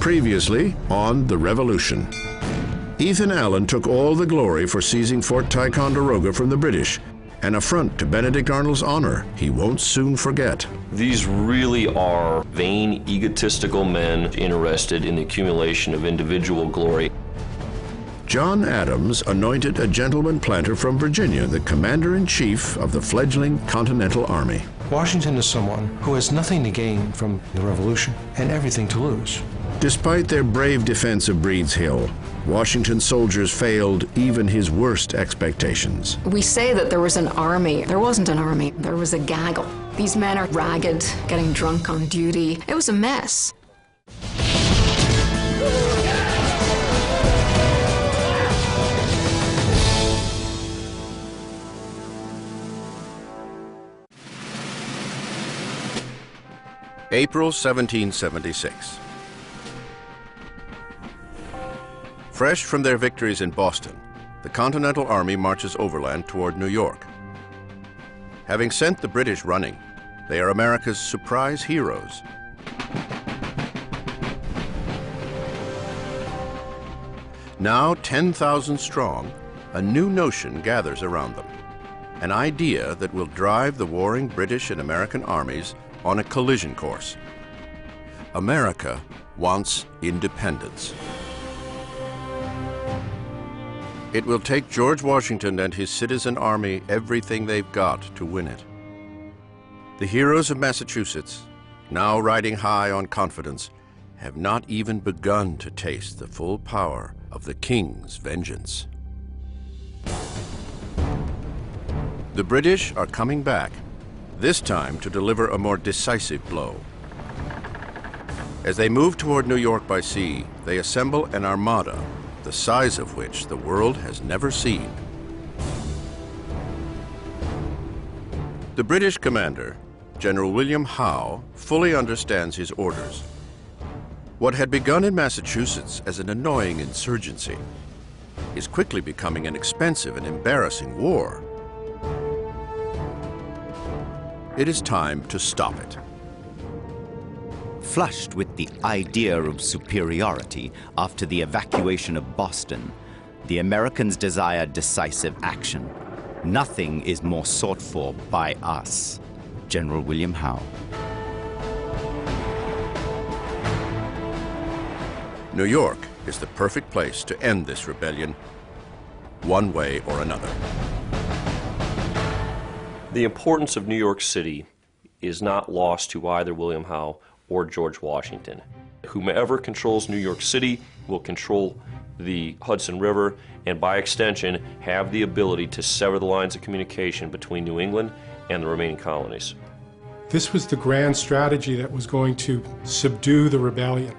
Previously on The Revolution. Ethan Allen took all the glory for seizing Fort Ticonderoga from the British, an affront to Benedict Arnold's honor he won't soon forget. These really are vain, egotistical men interested in the accumulation of individual glory. John Adams anointed a gentleman planter from Virginia the commander-in-chief of the fledgling Continental Army. Washington is someone who has nothing to gain from the Revolution and everything to lose. Despite their brave defense of Breed's Hill, Washington's soldiers failed even his worst expectations. We say that there was an army. There wasn't an army. There was a gaggle. These men are ragged, getting drunk on duty. It was a mess. April 1776. Fresh from their victories in Boston, the Continental Army marches overland toward New York. Having sent the British running, they are America's surprise heroes. Now 10,000 strong, a new notion gathers around them, an idea that will drive the warring British and American armies on a collision course. America wants independence. It will take George Washington and his citizen army everything they've got to win it. The heroes of Massachusetts, now riding high on confidence, have not even begun to taste the full power of the King's vengeance. The British are coming back, this time to deliver a more decisive blow. As they move toward New York by sea, they assemble an armada, the size of which the world has never seen. The British commander, General William Howe, fully understands his orders. What had begun in Massachusetts as an annoying insurgency is quickly becoming an expensive and embarrassing war. It is time to stop it. Flushed with the idea of superiority after the evacuation of Boston, the Americans desire decisive action. Nothing is more sought for by us. General William Howe. New York is the perfect place to end this rebellion, one way or another. The importance of New York City is not lost to either William Howe or George Washington. Whomever controls New York City will control the Hudson River and by extension have the ability to sever the lines of communication between New England and the remaining colonies. This was the grand strategy that was going to subdue the rebellion,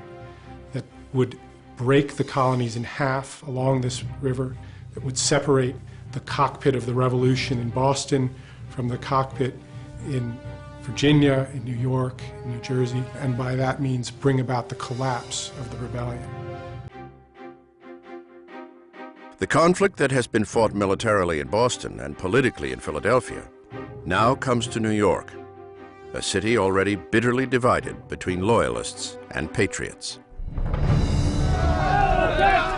that would break the colonies in half along this river, that would separate the cockpit of the Revolution in Boston from the cockpit in Virginia, in New York, in New Jersey, and by that means bring about the collapse of the rebellion. The conflict that has been fought militarily in Boston and politically in Philadelphia now comes to New York, a city already bitterly divided between loyalists and patriots.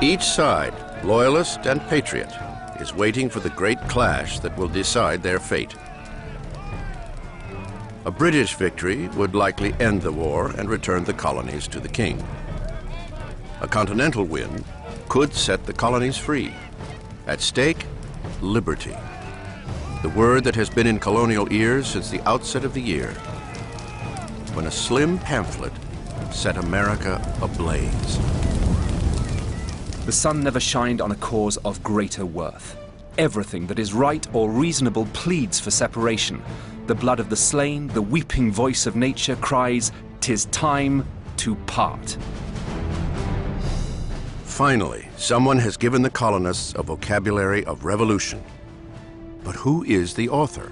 Each side, loyalist and patriot, is waiting for the great clash that will decide their fate. A British victory would likely end the war and return the colonies to the king. A continental win could set the colonies free. At stake, liberty. The word that has been in colonial ears since the outset of the year, when a slim pamphlet set America ablaze. The sun never shined on a cause of greater worth. Everything that is right or reasonable pleads for separation. The blood of the slain, the weeping voice of nature cries, "'Tis time to part." Finally, someone has given the colonists a vocabulary of revolution. But who is the author?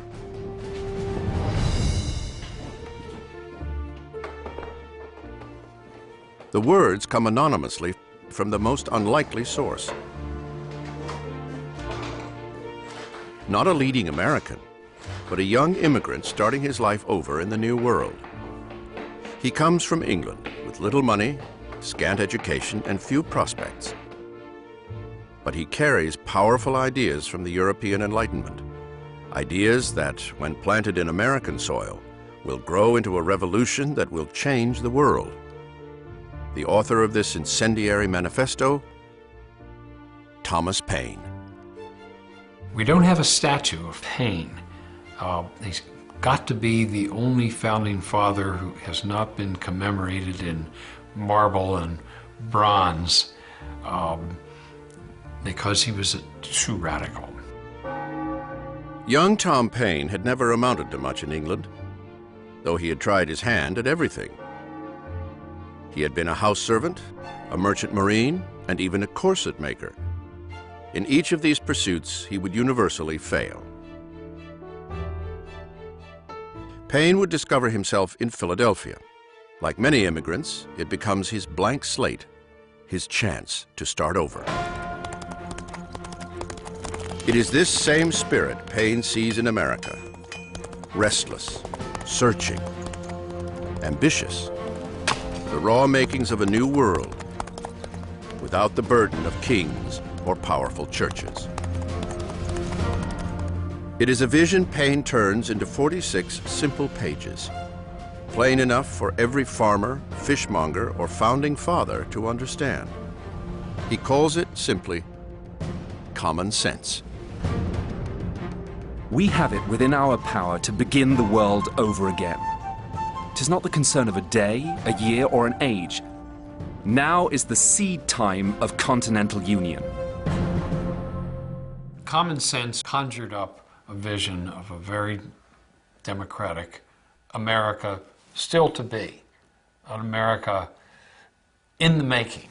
The words come anonymously from the most unlikely source. Not a leading American, but a young immigrant starting his life over in the New World. He comes from England with little money, scant education, and few prospects. But he carries powerful ideas from the European Enlightenment, ideas that, when planted in American soil, will grow into a revolution that will change the world. The author of this incendiary manifesto, Thomas Paine. We don't have a statue of Paine. He's got to be the only founding father who has not been commemorated in marble and bronze because he was a true radical. Young Tom Paine had never amounted to much in England, though he had tried his hand at everything. He had been a house servant, a merchant marine, and even a corset maker. In each of these pursuits, he would universally fail. Paine would discover himself in Philadelphia. Like many immigrants, it becomes his blank slate, his chance to start over. It is this same spirit Paine sees in America. Restless, searching, ambitious. The raw makings of a new world, without the burden of kings or powerful churches. It is a vision Paine turns into 46 simple pages, plain enough for every farmer, fishmonger, or founding father to understand. He calls it simply common sense. We have it within our power to begin the world over again. 'Tis not the concern of a day, a year, or an age. Now is the seed time of continental union. Common Sense conjured up a vision of a very democratic America still to be, an America in the making.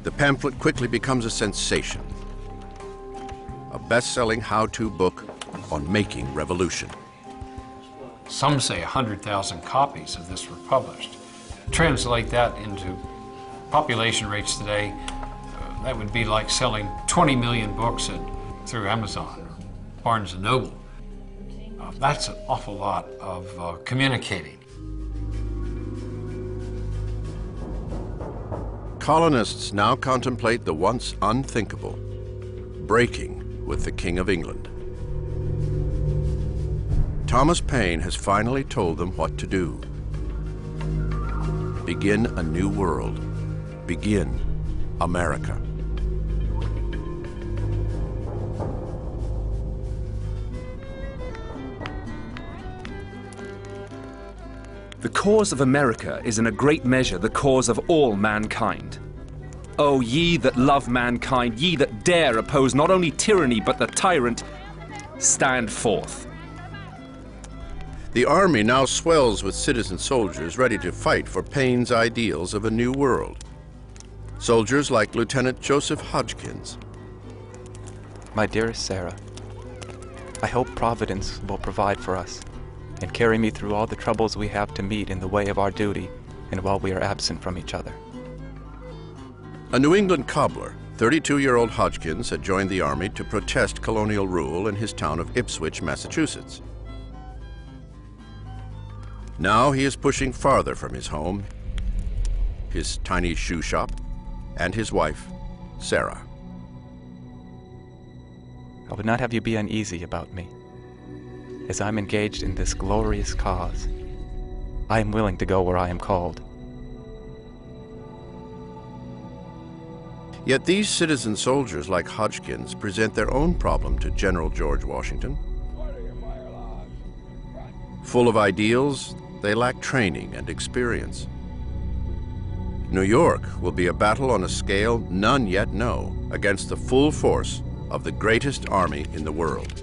The pamphlet quickly becomes a sensation, a best-selling how-to book on making revolution. Some say 100,000 copies of this were published. Translate that into population rates today, that would be like selling 20 million books through Amazon or Barnes & Noble. That's an awful lot of communicating. Colonists now contemplate the once unthinkable, breaking with the King of England. Thomas Paine has finally told them what to do. Begin a new world. Begin America. The cause of America is in a great measure the cause of all mankind. O ye that love mankind, ye that dare oppose not only tyranny but the tyrant, stand forth. The army now swells with citizen soldiers ready to fight for Paine's ideals of a new world. Soldiers like Lieutenant Joseph Hodgkins. My dearest Sarah, I hope Providence will provide for us and carry me through all the troubles we have to meet in the way of our duty and while we are absent from each other. A New England cobbler, 32-year-old Hodgkins had joined the army to protest colonial rule in his town of Ipswich, Massachusetts. Now he is pushing farther from his home, his tiny shoe shop, and his wife, Sarah. I would not have you be uneasy about me. As I'm engaged in this glorious cause, I am willing to go where I am called. Yet these citizen soldiers like Hodgkins present their own problem to General George Washington. Full of ideals, they lack training and experience. New York will be a battle on a scale none yet know against the full force of the greatest army in the world.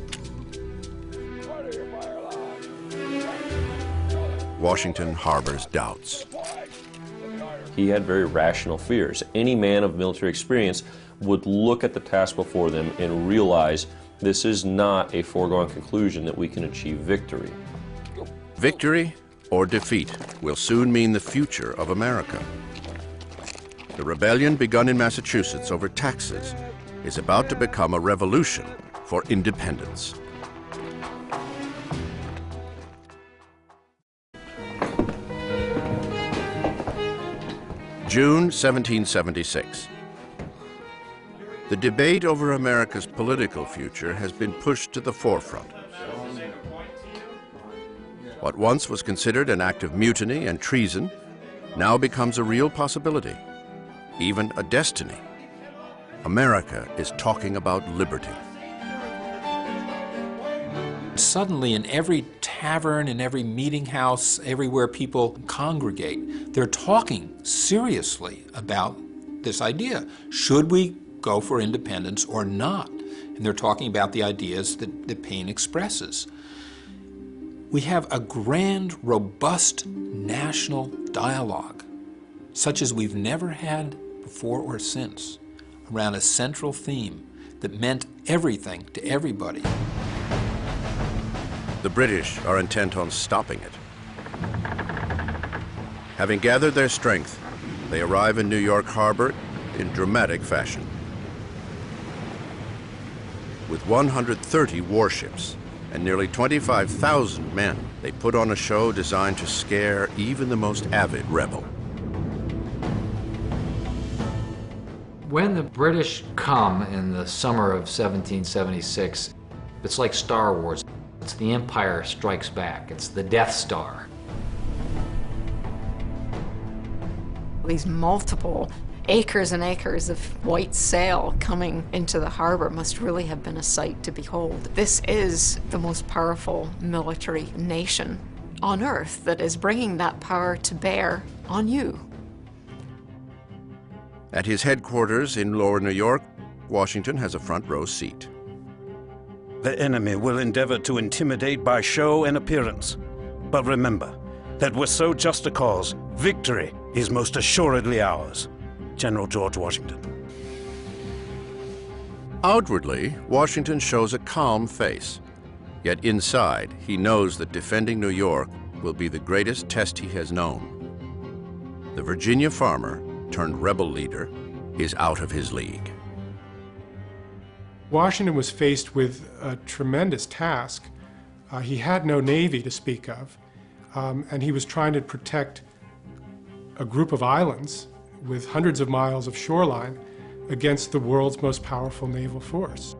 Washington harbors doubts. He had very rational fears. Any man of military experience would look at the task before them and realize this is not a foregone conclusion that we can achieve victory. Victory or defeat will soon mean the future of America. The rebellion begun in Massachusetts over taxes is about to become a revolution for independence. June 1776. The debate over America's political future has been pushed to the forefront. What once was considered an act of mutiny and treason now becomes a real possibility, even a destiny. America is talking about liberty. Suddenly, in every tavern, in every meeting house, everywhere people congregate, they're talking seriously about this idea. Should we go for independence or not? And they're talking about the ideas that Paine expresses. We have a grand, robust national dialogue, such as we've never had before or since, around a central theme that meant everything to everybody. The British are intent on stopping it. Having gathered their strength, they arrive in New York Harbor in dramatic fashion. With 130 warships and nearly 25,000 men, they put on a show designed to scare even the most avid rebel. When the British come in the summer of 1776, it's like Star Wars. It's the Empire Strikes Back. It's the Death Star. These multiple acres and acres of white sail coming into the harbor must really have been a sight to behold. This is the most powerful military nation on earth that is bringing that power to bear on you. At his headquarters in Lower New York, Washington has a front row seat. The enemy will endeavor to intimidate by show and appearance. But remember that with so just a cause, victory is most assuredly ours. General George Washington. Outwardly, Washington shows a calm face. Yet inside, he knows that defending New York will be the greatest test he has known. The Virginia farmer, turned rebel leader, is out of his league. Washington was faced with a tremendous task. He had no navy to speak of, and he was trying to protect a group of islands with hundreds of miles of shoreline against the world's most powerful naval force.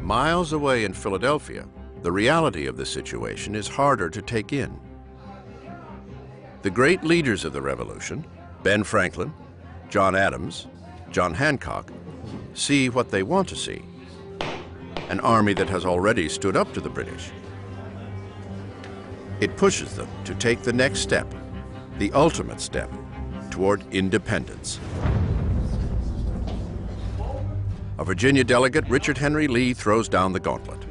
Miles away in Philadelphia, the reality of the situation is harder to take in. The great leaders of the Revolution, Ben Franklin, John Adams, John Hancock, see what they want to see: an army that has already stood up to the British. It pushes them to take the next step, the ultimate step, toward independence. A Virginia delegate, Richard Henry Lee, throws down the gauntlet.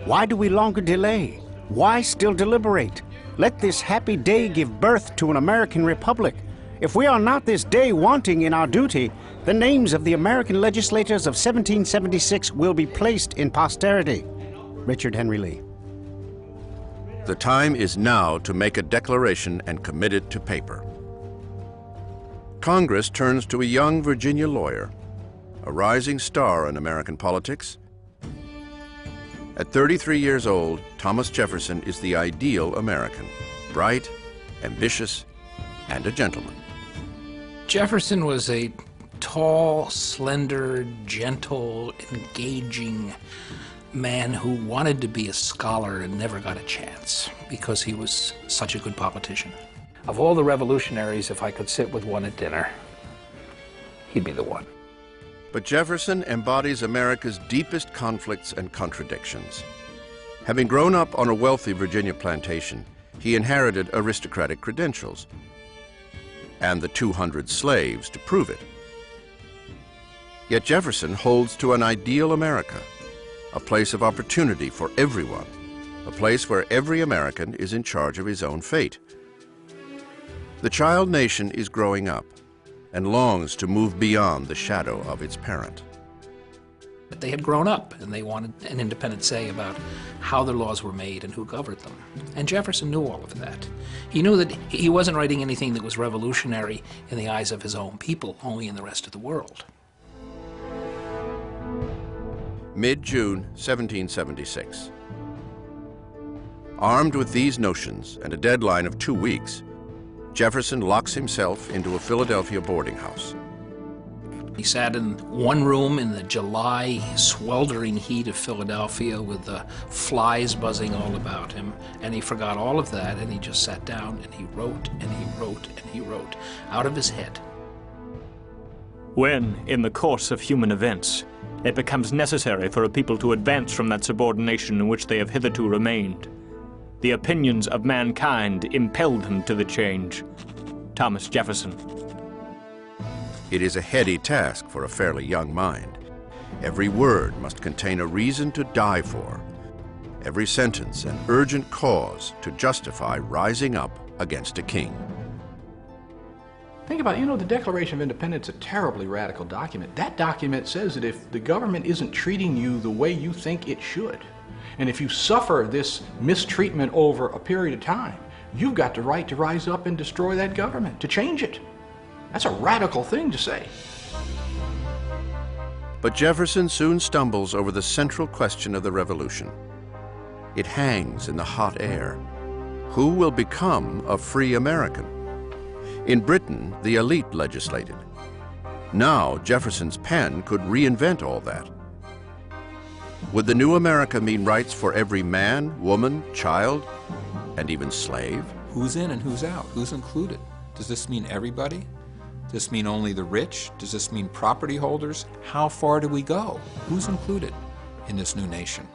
Why do we longer delay? Why still deliberate? Let this happy day give birth to an American republic. If we are not this day wanting in our duty, the names of the American legislators of 1776 will be placed in posterity. Richard Henry Lee. The time is now to make a declaration and commit it to paper. Congress turns to a young Virginia lawyer, a rising star in American politics. At 33 years old, Thomas Jefferson is the ideal American, bright, ambitious, and a gentleman. Jefferson was a tall, slender, gentle, engaging man who wanted to be a scholar and never got a chance because he was such a good politician. Of all the revolutionaries, if I could sit with one at dinner, he'd be the one. But Jefferson embodies America's deepest conflicts and contradictions. Having grown up on a wealthy Virginia plantation, he inherited aristocratic credentials and the 200 slaves to prove it. Yet Jefferson holds to an ideal America, a place of opportunity for everyone, a place where every American is in charge of his own fate. The child nation is growing up and longs to move beyond the shadow of its parent. But they had grown up and they wanted an independent say about how their laws were made and who governed them. And Jefferson knew all of that. He knew that he wasn't writing anything that was revolutionary in the eyes of his own people, only in the rest of the world. Mid-June 1776. Armed with these notions and a deadline of 2 weeks, Jefferson locks himself into a Philadelphia boarding house. He sat in one room in the July sweltering heat of Philadelphia with the flies buzzing all about him, and he forgot all of that, and he just sat down and he wrote and he wrote and he wrote out of his head. When, in the course of human events, it becomes necessary for a people to advance from that subordination in which they have hitherto remained, the opinions of mankind impelled them to the change. Thomas Jefferson. It is a heady task for a fairly young mind. Every word must contain a reason to die for. Every sentence an urgent cause to justify rising up against a king. Think about it, the Declaration of Independence is a terribly radical document. That document says that if the government isn't treating you the way you think it should, and if you suffer this mistreatment over a period of time, you've got the right to rise up and destroy that government, to change it. That's a radical thing to say. But Jefferson soon stumbles over the central question of the Revolution. It hangs in the hot air. Who will become a free American? In Britain, the elite legislated. Now, Jefferson's pen could reinvent all that. Would the new America mean rights for every man, woman, child, and even slave? Who's in and who's out? Who's included? Does this mean everybody? Does this mean only the rich? Does this mean property holders? How far do we go? Who's included in this new nation?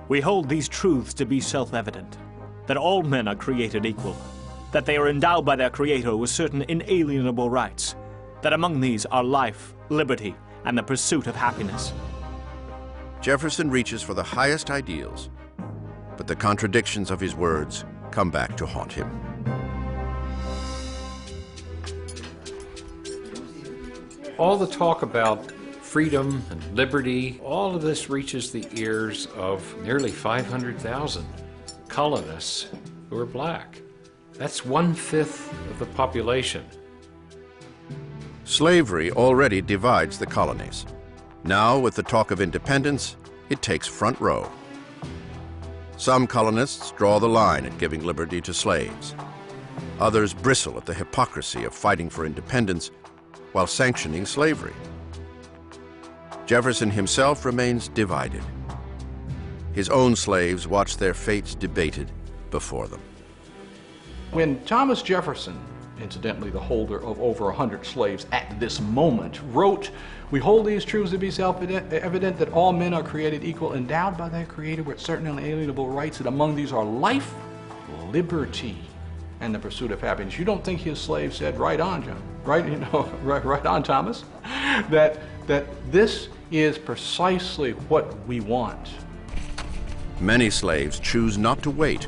We hold these truths to be self-evident, that all men are created equal, that they are endowed by their Creator with certain inalienable rights, that among these are life, liberty, and the pursuit of happiness. Jefferson reaches for the highest ideals, but the contradictions of his words come back to haunt him. All the talk about freedom and liberty, all of this reaches the ears of nearly 500,000 colonists who are black. That's 1/5 of the population. Slavery already divides the colonies. Now, with the talk of independence, it takes front row. Some colonists draw the line at giving liberty to slaves. Others bristle at the hypocrisy of fighting for independence while sanctioning slavery. Jefferson himself remains divided. His own slaves watch their fates debated before them. When Thomas Jefferson, incidentally the holder of over 100 slaves at this moment, wrote, "We hold these truths to be self-evident, that all men are created equal, endowed by their Creator with certain unalienable rights, that among these are life, liberty, and the pursuit of happiness." You don't think his slave said, "Right on, John, right, right on, Thomas," that this is precisely what we want. Many slaves choose not to wait.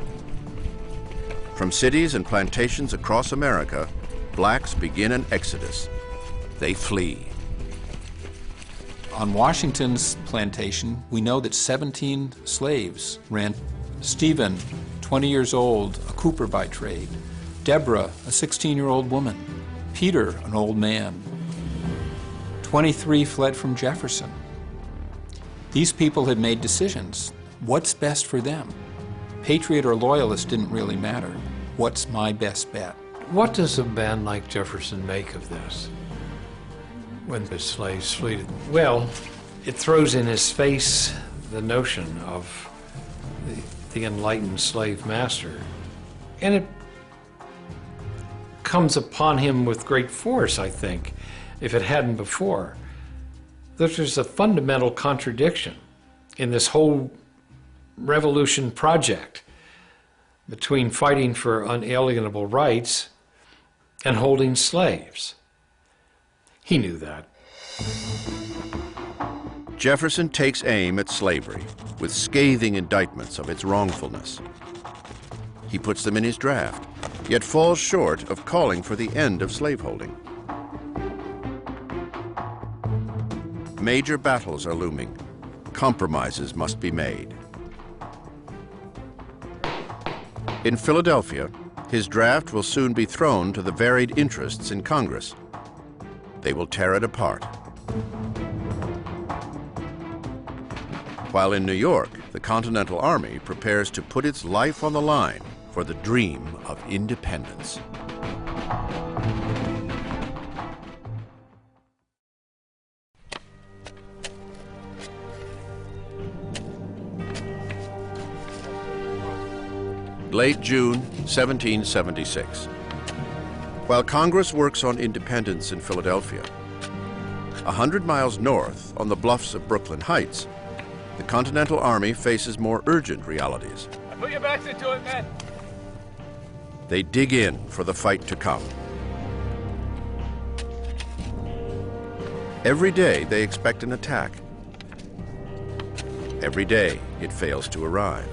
From cities and plantations across America, blacks begin an exodus. They flee. On Washington's plantation, we know that 17 slaves ran. Stephen, 20 years old, a cooper by trade. Deborah, a 16-year-old woman. Peter, an old man. 23 fled from Jefferson. These people had made decisions. What's best for them? Patriot or loyalist didn't really matter. What's my best bet? What does a man like Jefferson make of this when the slaves flee? Well, it throws in his face the notion of the enlightened slave master, and it comes upon him with great force, I think, if it hadn't before. There's a fundamental contradiction in this whole revolution project between fighting for unalienable rights and holding slaves. He knew that. Jefferson takes aim at slavery with scathing indictments of its wrongfulness. He puts them in his draft, yet falls short of calling for the end of slaveholding. Major battles are looming. Compromises must be made. In Philadelphia, his draft will soon be thrown to the varied interests in Congress. They will tear it apart. While in New York, the Continental Army prepares to put its life on the line for the dream of independence. Late June 1776. While Congress works on independence in Philadelphia, 100 miles north on the bluffs of Brooklyn Heights, the Continental Army faces more urgent realities. Put your backs into it, men! They dig in for the fight to come. Every day they expect an attack. Every day it fails to arrive.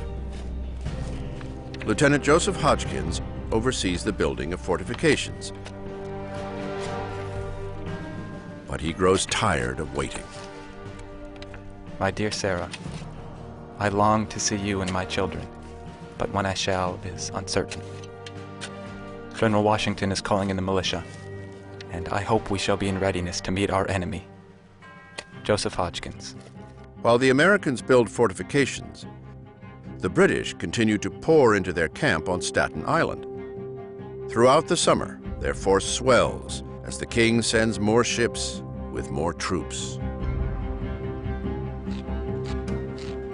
Lieutenant Joseph Hodgkins oversees the building of fortifications. But he grows tired of waiting. My dear Sarah, I long to see you and my children, but when I shall is uncertain. General Washington is calling in the militia, and I hope we shall be in readiness to meet our enemy. Joseph Hodgkins. While the Americans build fortifications, the British continue to pour into their camp on Staten Island. Throughout the summer, their force swells as the king sends more ships with more troops.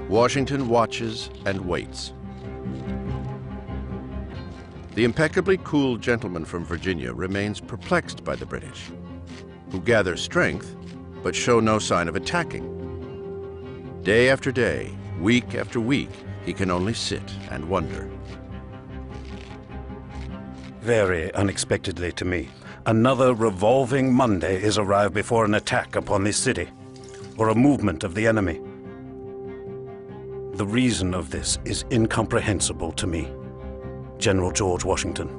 Washington watches and waits. The impeccably cool gentleman from Virginia remains perplexed by the British, who gather strength but show no sign of attacking. Day after day, week after week, he can only sit and wonder. Very unexpectedly to me, another revolving Monday is arrived before an attack upon this city, or a movement of the enemy. The reason of this is incomprehensible to me. General George Washington.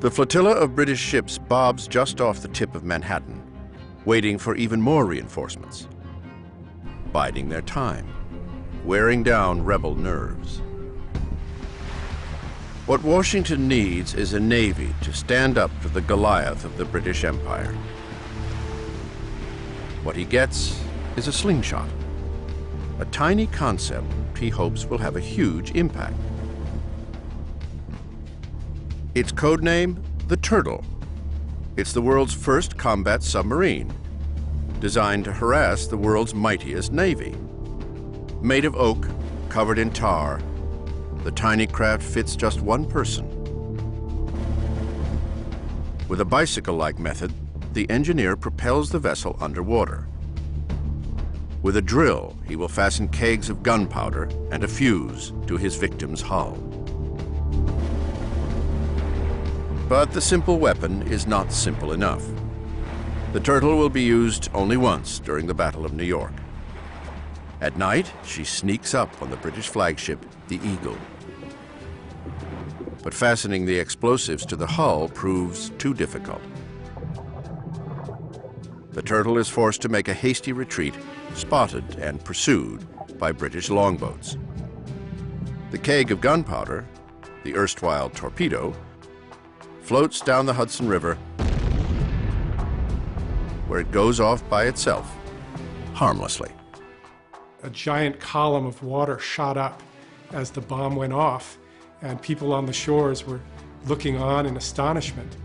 The flotilla of British ships bobs just off the tip of Manhattan, waiting for even more reinforcements, biding their time, wearing down rebel nerves. What Washington needs is a navy to stand up to the Goliath of the British Empire. What he gets is a slingshot, a tiny concept he hopes will have a huge impact. Its code name, the Turtle. It's the world's first combat submarine, designed to harass the world's mightiest navy. Made of oak, covered in tar, the tiny craft fits just one person. With a bicycle-like method, the engineer propels the vessel underwater. With a drill, he will fasten kegs of gunpowder and a fuse to his victim's hull. But the simple weapon is not simple enough. The Turtle will be used only once during the Battle of New York. At night, she sneaks up on the British flagship, the Eagle. But fastening the explosives to the hull proves too difficult. The Turtle is forced to make a hasty retreat, spotted and pursued by British longboats. The keg of gunpowder, the erstwhile torpedo, floats down the Hudson River, where it goes off by itself, harmlessly. A giant column of water shot up as the bomb went off, and people on the shores were looking on in astonishment.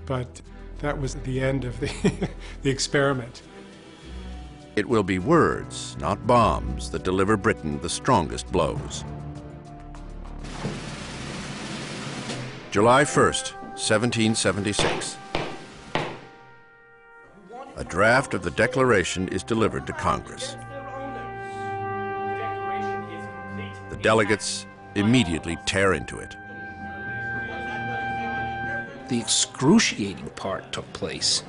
But that was the end of the experiment. It will be words, not bombs, that deliver Britain the strongest blows. July 1st, 1776. A draft of the Declaration is delivered to Congress. The delegates immediately tear into it. The excruciating part took place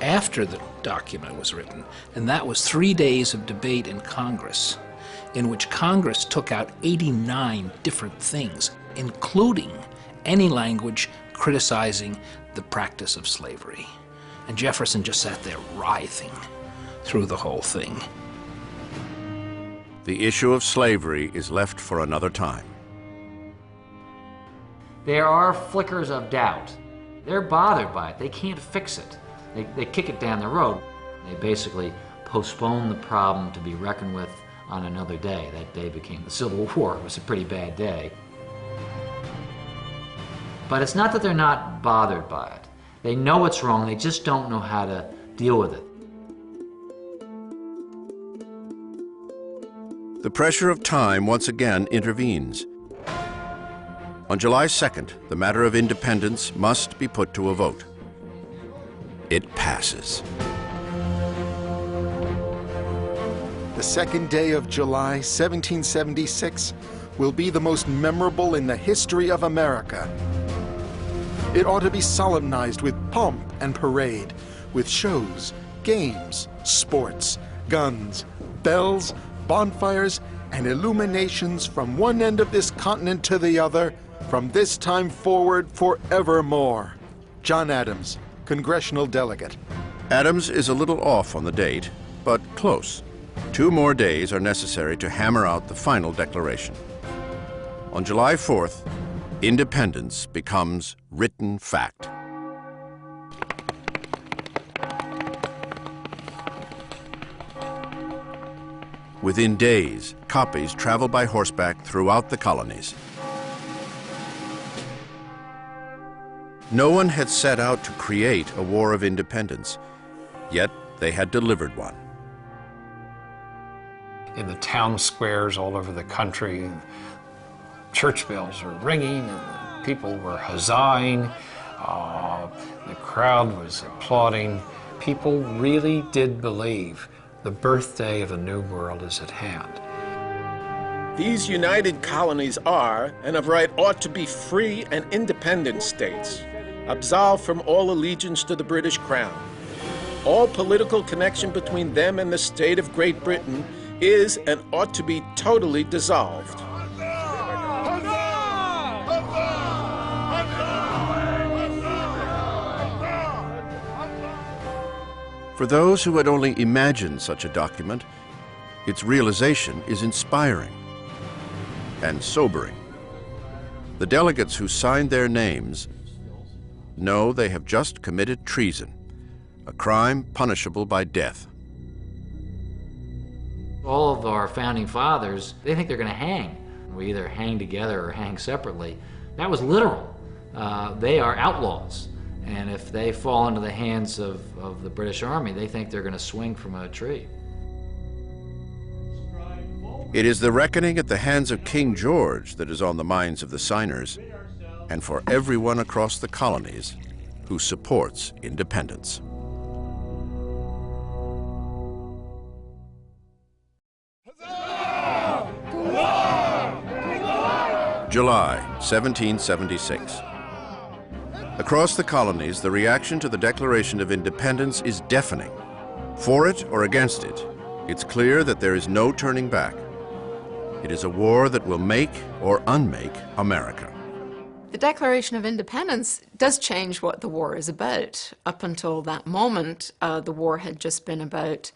after the document was written, and that was 3 days of debate in Congress, in which Congress took out 89 different things, including any language criticizing the practice of slavery. And Jefferson just sat there writhing through the whole thing. The issue of slavery is left for another time. There are flickers of doubt. They're bothered by it. They can't fix it. They kick it down the road. They basically postpone the problem to be reckoned with on another day. That day became the Civil War. It was a pretty bad day. But it's not that they're not bothered by it. They know it's wrong, they just don't know how to deal with it. The pressure of time once again intervenes. On July 2nd, the matter of independence must be put to a vote. It passes. The second day of July, 1776, will be the most memorable in the history of America. It ought to be solemnized with pomp and parade, with shows, games, sports, guns, bells, bonfires, and illuminations from one end of this continent to the other, from this time forward forevermore. John Adams, Congressional Delegate. Adams is a little off on the date, but close. 2 more days are necessary to hammer out the final declaration. On July 4th, independence becomes written fact. Within days, copies travel by horseback throughout the colonies. No one had set out to create a war of independence, yet they had delivered one. In the town squares all over the country, church bells were ringing and people were huzzahing. The crowd was applauding. People really did believe the birthday of a new world is at hand. These united colonies are, and of right ought to be, free and independent states, absolved from all allegiance to the British Crown. All political connection between them and the state of Great Britain is and ought to be totally dissolved. For those who had only imagined such a document, its realization is inspiring and sobering. The delegates who signed their names know they have just committed treason, a crime punishable by death. All of our founding fathers, they think they're going to hang. We either hang together or hang separately. That was literal. They are outlaws. And if they fall into the hands of the British Army, they think they're going to swing from a tree. It is the reckoning at the hands of King George that is on the minds of the signers, and for everyone across the colonies who supports independence. July 1776. Across the colonies, the reaction to the Declaration of Independence is deafening. For it or against it, it's clear that there is no turning back. It is a war that will make or unmake America. The Declaration of Independence does change what the war is about. Up until that moment, the war had just been about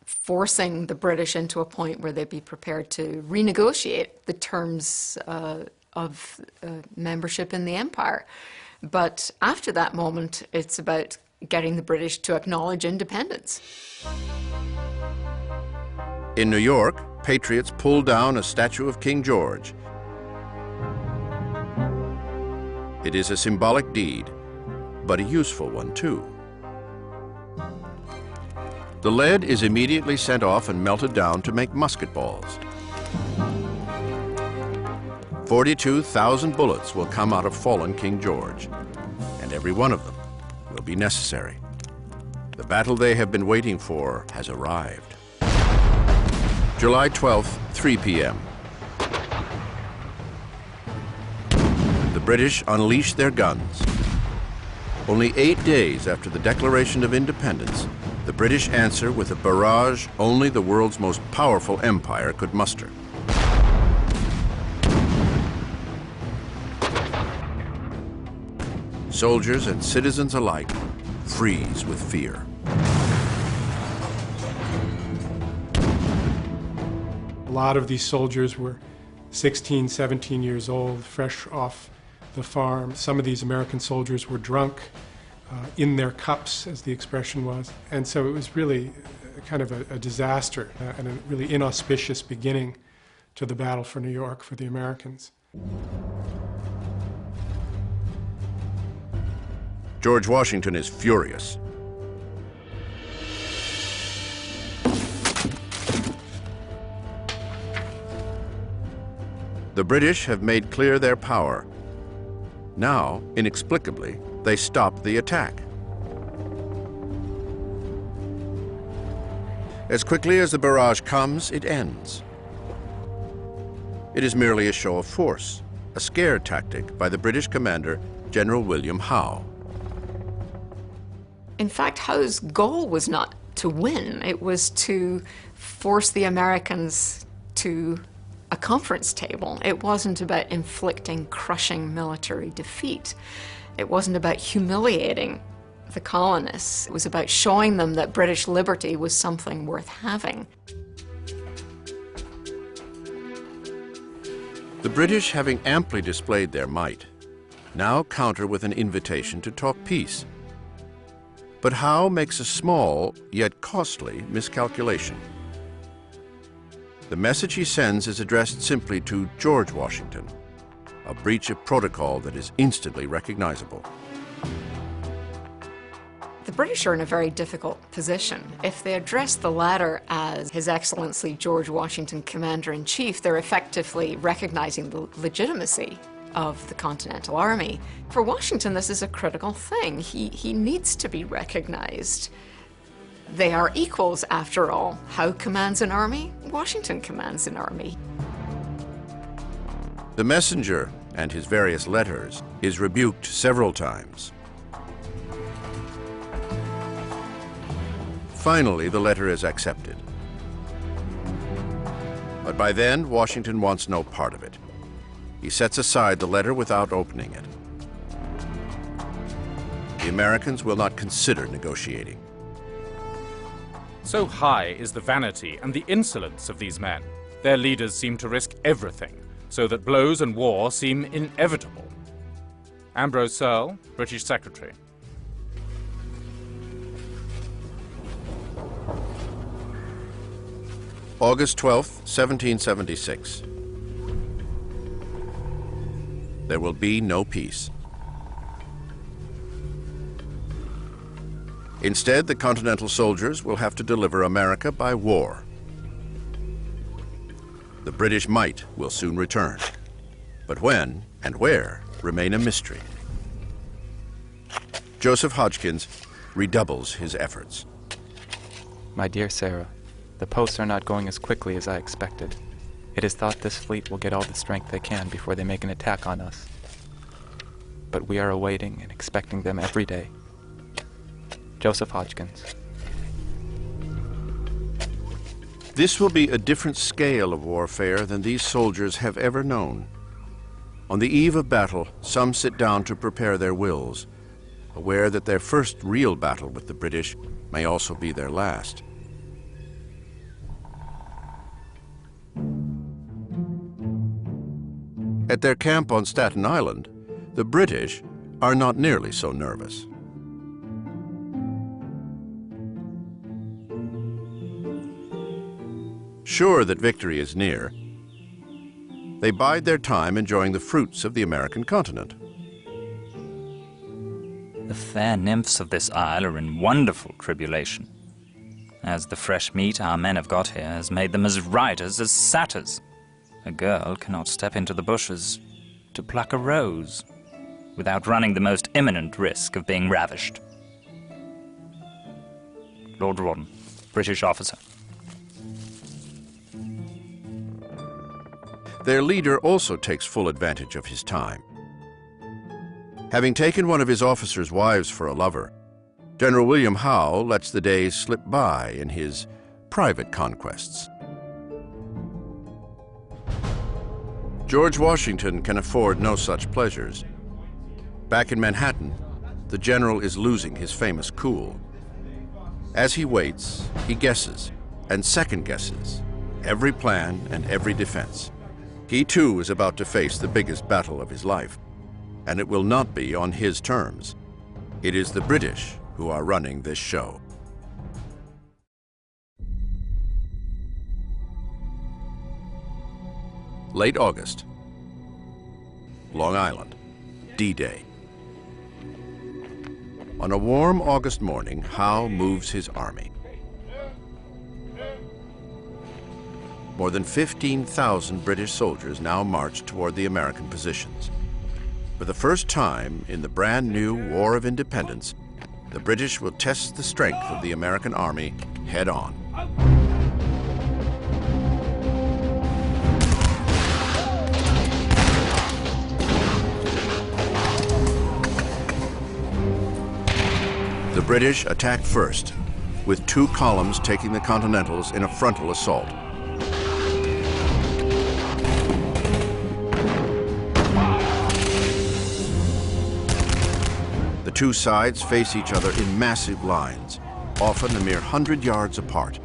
forcing the British into a point where they'd be prepared to renegotiate the terms of membership in the empire. But after that moment, it's about getting the British to acknowledge independence. In New York, patriots pulled down a statue of King George. It is a symbolic deed, but a useful one too. The lead is immediately sent off and melted down to make musket balls. 42,000 bullets will come out of fallen King George, and every one of them will be necessary. The battle they have been waiting for has arrived. July 12th, 3 p.m. The British unleash their guns. Only 8 days after the Declaration of Independence, the British answer with a barrage only the world's most powerful empire could muster. Soldiers and citizens alike freeze with fear. A lot of these soldiers were 16, 17 years old, fresh off the farm. Some of these American soldiers were drunk. in their cups, as the expression was. And so it was really kind of a disaster and a really inauspicious beginning to the battle for New York for the Americans. George Washington is furious. The British have made clear their power. Now, inexplicably, they stop the attack. As quickly as the barrage comes, it ends. It is merely a show of force, a scare tactic by the British commander, General William Howe. In fact, Howe's goal was not to win. It was to force the Americans to a conference table. It wasn't about inflicting crushing military defeat. It wasn't about humiliating the colonists. It was about showing them that British liberty was something worth having. The British, having amply displayed their might, now counter with an invitation to talk peace. But Howe makes a small, yet costly, miscalculation. The message he sends is addressed simply to George Washington, a breach of protocol that is instantly recognizable. The British are in a very difficult position. If they address the latter as His Excellency George Washington, Commander-in-Chief, they're effectively recognizing the legitimacy of the Continental Army. For Washington, this is a critical thing. He needs to be recognized. They are equals, after all. Howe commands an army, Washington commands an army. The messenger and his various letters is rebuked several times. Finally, the letter is accepted. But by then, Washington wants no part of it. He sets aside the letter without opening it. The Americans will not consider negotiating. So high is the vanity and the insolence of these men. Their leaders seem to risk everything, so that blows and war seem inevitable. Ambrose Searle, British Secretary. August 12th, 1776. There will be no peace. Instead, the Continental soldiers will have to deliver America by war. The British might will soon return, but when and where remain a mystery. Joseph Hodgkins redoubles his efforts. My dear Sarah, the posts are not going as quickly as I expected. It is thought this fleet will get all the strength they can before they make an attack on us. But we are awaiting and expecting them every day. Joseph Hodgkins. This will be a different scale of warfare than these soldiers have ever known. On the eve of battle, some sit down to prepare their wills, aware that their first real battle with the British may also be their last. At their camp on Staten Island, the British are not nearly so nervous. Sure that victory is near, they bide their time enjoying the fruits of the American continent. The fair nymphs of this isle are in wonderful tribulation, as the fresh meat our men have got here has made them as riders as satyrs. A girl cannot step into the bushes to pluck a rose without running the most imminent risk of being ravished. Lord Rawdon, British officer. Their leader also takes full advantage of his time. Having taken one of his officers' wives for a lover, General William Howe lets the days slip by in his private conquests. George Washington can afford no such pleasures. Back in Manhattan, the general is losing his famous cool. As he waits, he guesses and second-guesses every plan and every defense. He too is about to face the biggest battle of his life, and it will not be on his terms. It is the British who are running this show. Late August, Long Island, D-Day. On a warm August morning, Howe moves his army. More than 15,000 British soldiers now march toward the American positions. For the first time in the brand new War of Independence, the British will test the strength of the American army head on. The British attacked first, with 2 columns taking the Continentals in a frontal assault. The 2 sides face each other in massive lines, often a mere 100 yards apart.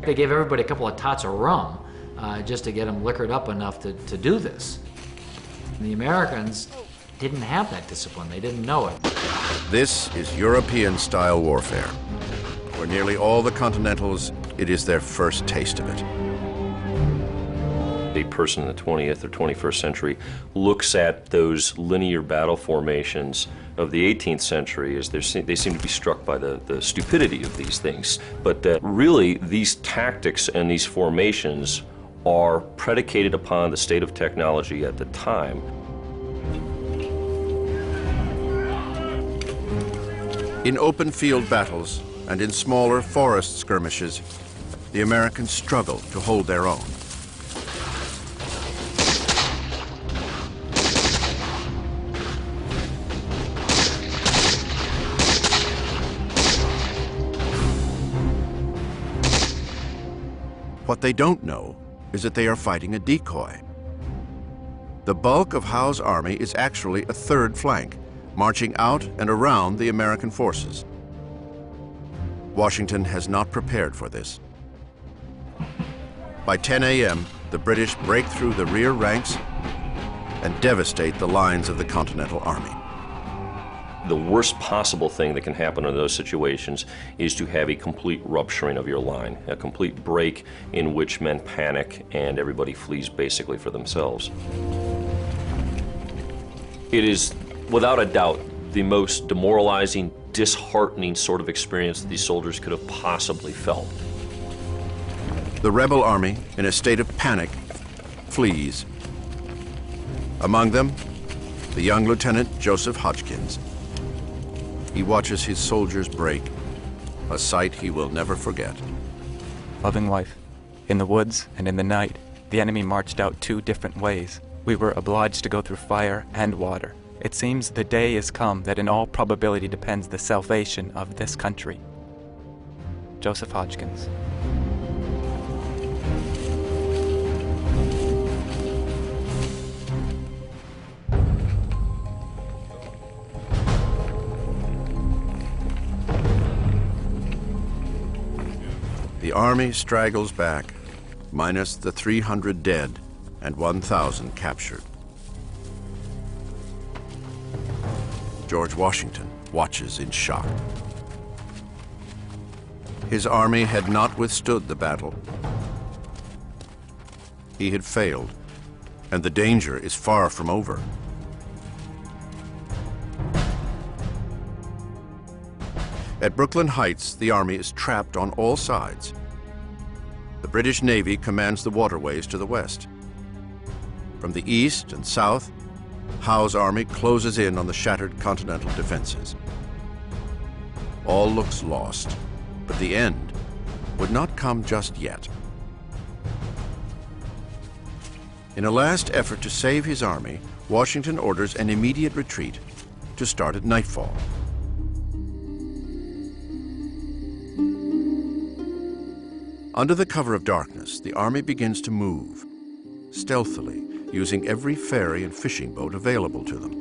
They gave everybody a couple of tots of rum just to get them liquored up enough to do this. And the Americans didn't have that discipline. They didn't know it. This is European-style warfare. For nearly all the Continentals, it is their first taste of it. A person in the 20th or 21st century looks at those linear battle formations of the 18th century as they seem to be struck by the stupidity of these things. But that really these tactics and these formations are predicated upon the state of technology at the time. In open field battles and in smaller forest skirmishes, the Americans struggle to hold their own. What they don't know is that they are fighting a decoy. The bulk of Howe's army is actually a third flank, marching out and around the American forces. Washington has not prepared for this. By 10 a.m., the British break through the rear ranks and devastate the lines of the Continental Army. The worst possible thing that can happen in those situations is to have a complete rupturing of your line, a complete break in which men panic and everybody flees basically for themselves. It is, without a doubt, the most demoralizing, disheartening sort of experience that these soldiers could have possibly felt. The rebel army, in a state of panic, flees. Among them, the young Lieutenant Joseph Hodgkins. He watches his soldiers break, a sight he will never forget. Loving wife, in the woods and in the night, the enemy marched out 2 different ways. We were obliged to go through fire and water. It seems the day is come that in all probability depends the salvation of this country. Joseph Hodgkins. The army straggles back, minus the 300 dead and 1,000 captured. George Washington watches in shock. His army had not withstood the battle. He had failed, and the danger is far from over. At Brooklyn Heights, the army is trapped on all sides. The British Navy commands the waterways to the west. From the east and south, Howe's army closes in on the shattered Continental defenses. All looks lost, but the end would not come just yet. In a last effort to save his army, Washington orders an immediate retreat to start at nightfall. Under the cover of darkness, the army begins to move, stealthily, using every ferry and fishing boat available to them.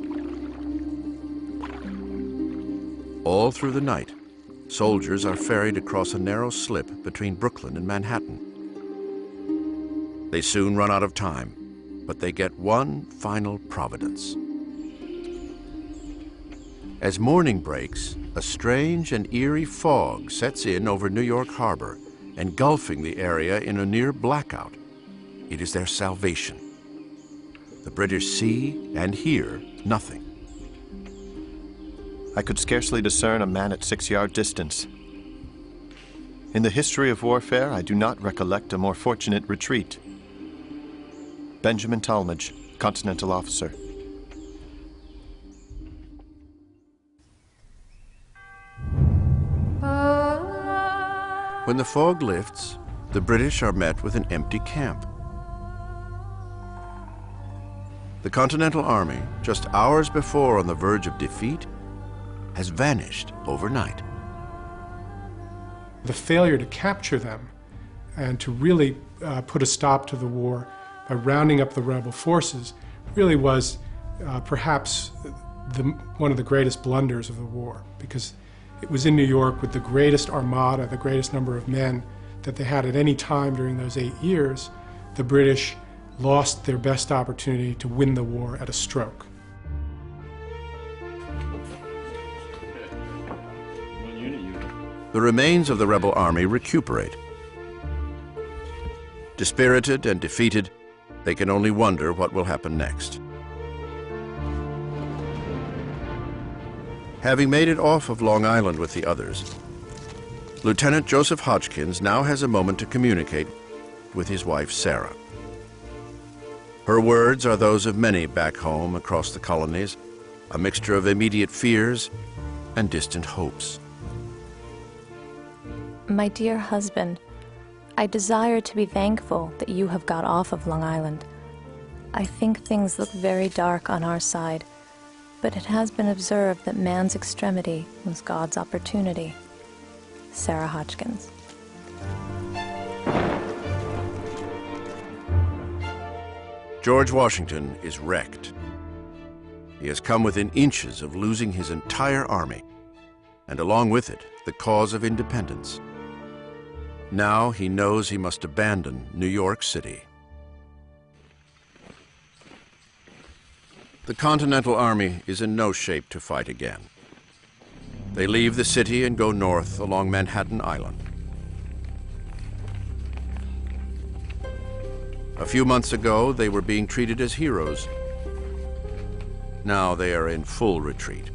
All through the night, soldiers are ferried across a narrow slip between Brooklyn and Manhattan. They soon run out of time, but they get one final providence. As morning breaks, a strange and eerie fog sets in over New York Harbor, engulfing the area in a near blackout. It is their salvation. The British see and hear nothing. I could scarcely discern a man at 6-yard distance. In the history of warfare, I do not recollect a more fortunate retreat. Benjamin Talmadge, Continental officer. When the fog lifts, the British are met with an empty camp. The Continental Army, just hours before on the verge of defeat, has vanished overnight. The failure to capture them and to really put a stop to the war by rounding up the rebel forces really was perhaps one of the greatest blunders of the war, because it was in New York with the greatest armada, the greatest number of men that they had at any time during those 8 years. The British lost their best opportunity to win the war at a stroke. The remains of the rebel army recuperate. Dispirited and defeated, they can only wonder what will happen next. Having made it off of Long Island with the others, Lieutenant Joseph Hodgkins now has a moment to communicate with his wife, Sarah. Her words are those of many back home across the colonies, a mixture of immediate fears and distant hopes. My dear husband, I desire to be thankful that you have got off of Long Island. I think things look very dark on our side, but it has been observed that man's extremity was God's opportunity. Sarah Hodgkins. George Washington is wrecked. He has come within inches of losing his entire army, and along with it, the cause of independence. Now he knows he must abandon New York City. The Continental Army is in no shape to fight again. They leave the city and go north along Manhattan Island. A few months ago, they were being treated as heroes. Now they are in full retreat.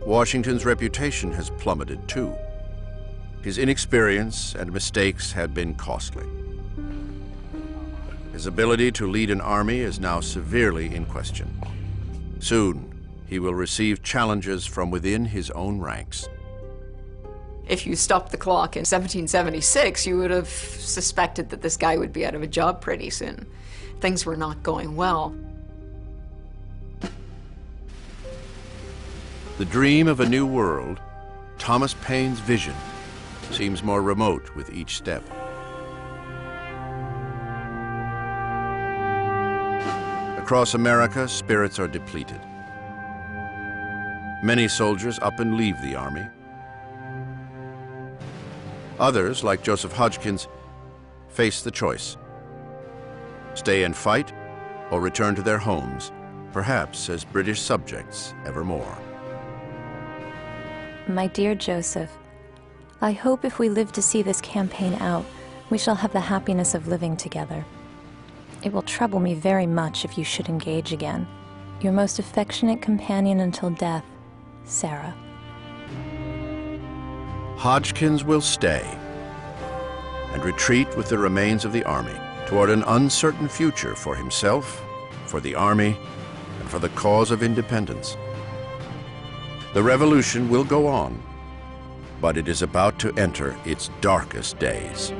Washington's reputation has plummeted too. His inexperience and mistakes had been costly. His ability to lead an army is now severely in question. Soon, he will receive challenges from within his own ranks. If you stopped the clock in 1776, you would have suspected that this guy would be out of a job pretty soon. Things were not going well. The dream of a new world, Thomas Paine's vision, seems more remote with each step. Across America, spirits are depleted. Many soldiers up and leave the army. Others, like Joseph Hodgkins, face the choice: stay and fight, or return to their homes, perhaps as British subjects evermore. My dear Joseph, I hope if we live to see this campaign out, we shall have the happiness of living together. It will trouble me very much if you should engage again. Your most affectionate companion until death, Sarah. Hodgkins will stay and retreat with the remains of the army toward an uncertain future for himself, for the army, and for the cause of independence. The revolution will go on, but it is about to enter its darkest days.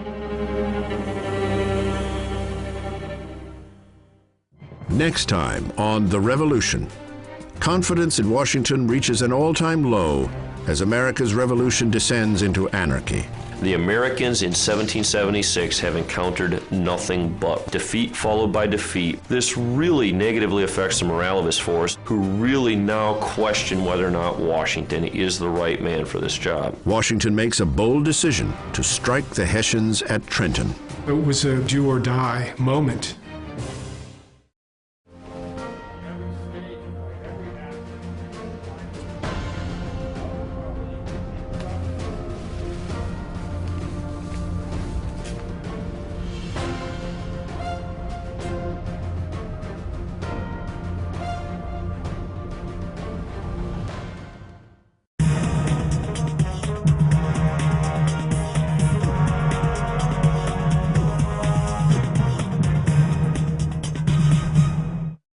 Next time on The Revolution, confidence in Washington reaches an all-time low as America's revolution descends into anarchy. The Americans in 1776 have encountered nothing but defeat followed by defeat. This really negatively affects the morale of his force, who really now question whether or not Washington is the right man for this job. Washington makes a bold decision to strike the Hessians at Trenton. It was a do or die moment